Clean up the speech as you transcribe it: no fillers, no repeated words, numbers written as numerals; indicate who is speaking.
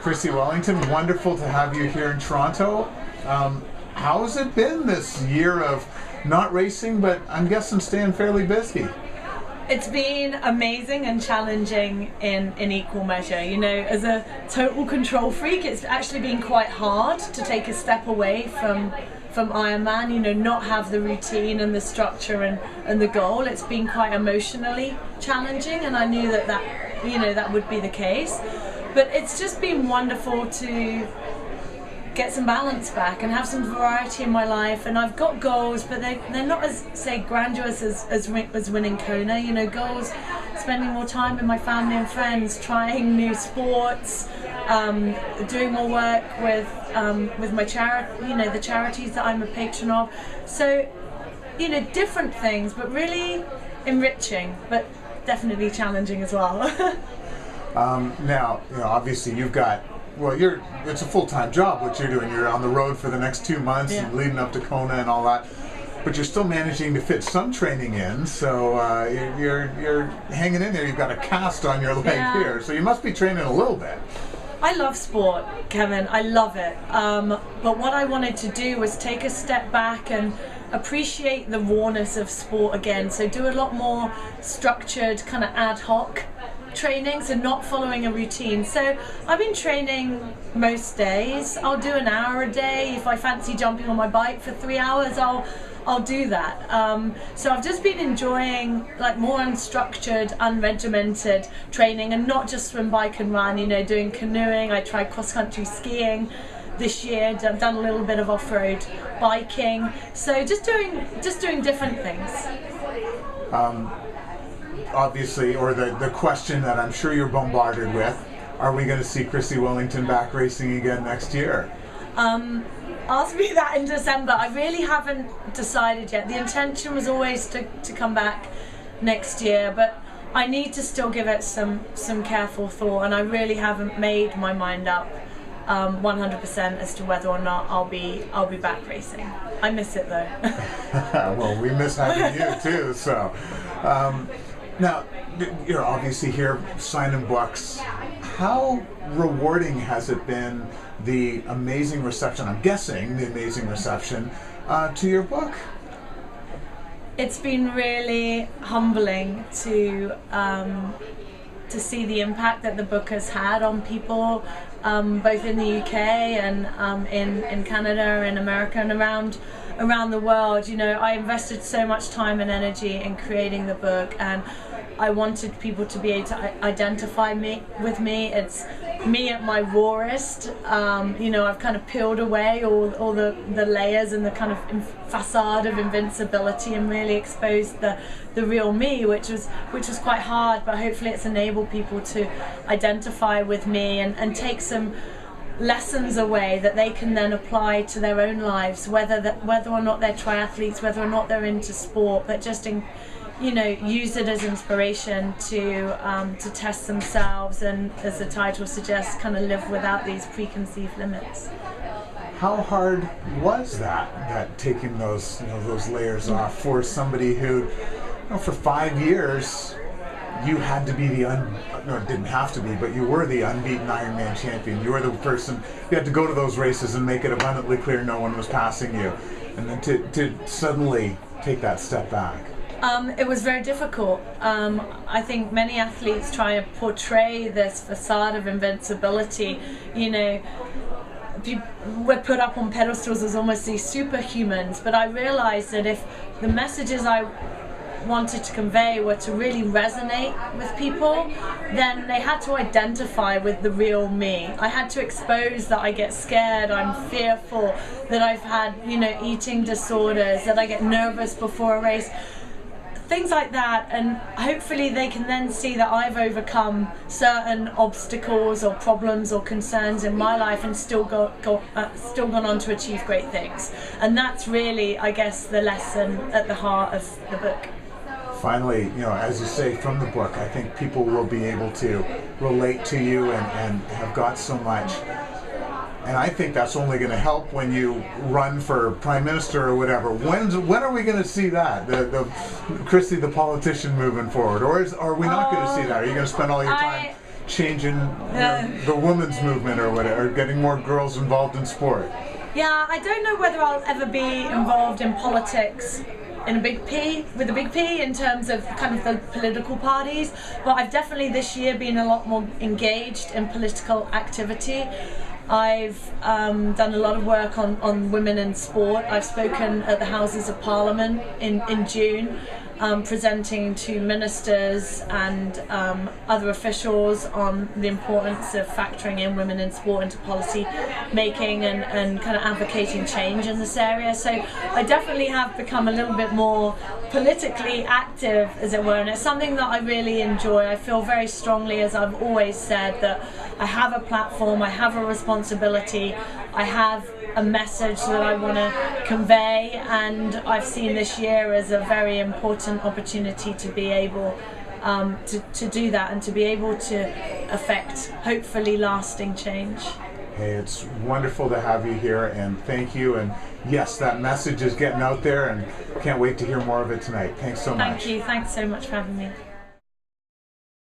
Speaker 1: Chrissie Wellington, wonderful to have you here in Toronto. How has it been this year of not racing, but I'm guessing staying fairly busy?
Speaker 2: It's been amazing and challenging in equal measure. You know, as a total control freak, it's actually been quite hard to take a step away from Ironman, you know, not have the routine and the structure and the goal. It's been quite emotionally challenging, and I knew that would be the case. But it's just been wonderful to get some balance back and have some variety in my life. And I've got goals, but they're not as, say, grandiose as winning Kona. You know, goals, spending more time with my family and friends, trying new sports, doing more work with my charity, you know, the charities that I'm a patron of. So, you know, different things, but really enriching, but definitely challenging as well.
Speaker 1: Now, you know, obviously you've got, well, it's a full-time job what you're doing. You're on the road for the next 2 months,
Speaker 2: Yeah.
Speaker 1: and leading up to Kona and all that. But you're still managing to fit some training in, so you're hanging in there. You've got a cast on your leg
Speaker 2: Yeah.
Speaker 1: here, so you must be training a little bit.
Speaker 2: I love sport, Kevin. I love it. But what I wanted to do was take a step back and appreciate the rawness of sport again. So do a lot more structured, kind of ad hoc training, so not following a routine. So I've been training most days. I'll do an hour a day. If I fancy jumping on my bike for 3 hours, I'll do that. So I've just been enjoying like more unstructured, unregimented training, and not just swim, bike and run, you know, doing canoeing. I tried cross-country skiing this year, done a little bit of off-road biking. So just doing different things.
Speaker 1: Obviously, or the question that I'm sure you're bombarded with, are we going to see Chrissie Wellington back racing again next year?
Speaker 2: Ask me that in December. I really haven't decided yet. The intention was always to come back next year, but I need to still give it some careful thought, and I really haven't made my mind up 100% as to whether or not I'll be back racing. I miss it though.
Speaker 1: Well, we miss having you too. So now you're obviously here signing books. How rewarding has it been, the amazing reception, I'm guessing the amazing reception to your book?
Speaker 2: It's been really humbling to see the impact that the book has had on people, both in the UK and in Canada, in America, and around the world. You know, I invested so much time and energy in creating the book, and I wanted people to be able to identify with me. It's me at my rawest. You know, I've kind of peeled away all the layers and the kind of facade of invincibility, and really exposed the real me, which was quite hard, but hopefully it's enabled people to identify with me and take some lessons away that they can then apply to their own lives, whether or not they're triathletes, whether or not they're into sport, but just use it as inspiration to test themselves, and as the title suggests, kind of live without these preconceived limits.
Speaker 1: How hard was that taking those layers off for somebody who, for 5 years you had to be it didn't have to be, but you were the unbeaten Ironman champion. You were the person, you had to go to those races and make it abundantly clear no one was passing you, and then to suddenly take that step back.
Speaker 2: It was very difficult. I think many athletes try to portray this facade of invincibility. You know, we're put up on pedestals as almost these superhumans, but I realized that if the messages I wanted to convey were to really resonate with people, then they had to identify with the real me. I had to expose that I get scared, I'm fearful, that I've had, eating disorders, that I get nervous before a race. Things like that, and hopefully they can then see that I've overcome certain obstacles or problems or concerns in my life and still gone on to achieve great things. And that's really, I guess, the lesson at the heart of the book.
Speaker 1: Finally, as you say, from the book, I think people will be able to relate to you and have got so much. And I think that's only going to help when you run for Prime Minister or whatever. When are we going to see that? The Chrissie the politician moving forward? Or are we not going to see that? Are you going to spend all your time changing the women's movement or whatever, or getting more girls involved in sport?
Speaker 2: Yeah, I don't know whether I'll ever be involved in politics in a big P, with a big P, in terms of kind of the political parties, but I've definitely this year been a lot more engaged in political activity. I've done a lot of work on women in sport. I've spoken at the Houses of Parliament in June, presenting to ministers and other officials on the importance of factoring in women in sport into policy making and kind of advocating change in this area. So I definitely have become a little bit more politically active, as it were, and it's something that I really enjoy. I feel very strongly, as I've always said, that I have a platform, I have a responsibility, I have a message that I want to convey, and I've seen this year as a very important opportunity to be able to do that and to be able to affect hopefully lasting change.
Speaker 1: Hey, it's wonderful to have you here, and thank you. And yes, that message is getting out there, and can't wait to hear more of it tonight. Thanks so much.
Speaker 2: Thank you. Thanks so much for having me.